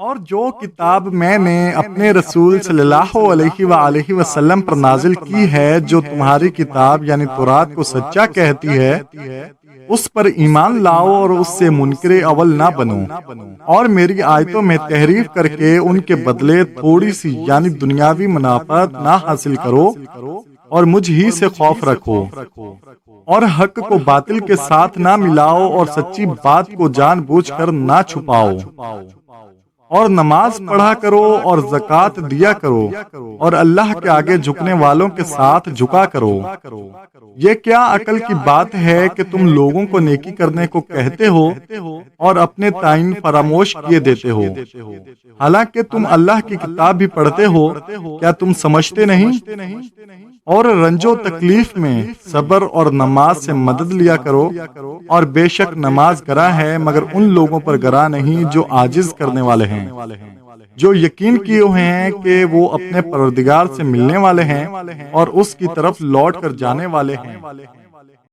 اور جو کتاب میں نے اپنے رسول صلی اللہ علیہ وآلہ وسلم پر نازل کی ہے، جو تمہاری کتاب یعنی تورات کو سچا کہتی ہے، اس پر ایمان لاؤ اور اس سے منکر اول نہ بنو، اور میری آیتوں میں تحریف کر کے ان کے بدلے تھوڑی سی یعنی دنیاوی منافعت نہ حاصل کرو، اور مجھ ہی سے خوف رکھو، اور حق کو باطل کے ساتھ نہ ملاؤ، اور سچی بات کو جان بوجھ کر نہ چھپاؤ، اور نماز پڑھا کرو اور زکوٰۃ دیا کرو، اور اللہ کے آگے جھکنے والوں کے ساتھ جھکا کرو۔ یہ کیا عقل کی بات ہے کہ تم لوگوں کو نیکی کرنے کو کہتے ہو اور اپنے تعین فراموش کیے دیتے ہو، حالانکہ تم اللہ کی کتاب بھی پڑھتے ہو؟ کیا تم سمجھتے نہیں؟ اور رنج و تکلیف میں صبر اور نماز سے مدد لیا کرو، اور بے شک نماز گراں ہے مگر ان لوگوں پر گراں نہیں جو عاجز کرنے والے ہیں، جو یقین کیے ہوئے ہیں کہ وہ اپنے پروردگار سے ملنے والے ہیں اور اس کی طرف لوٹ کر جانے والے ہیں۔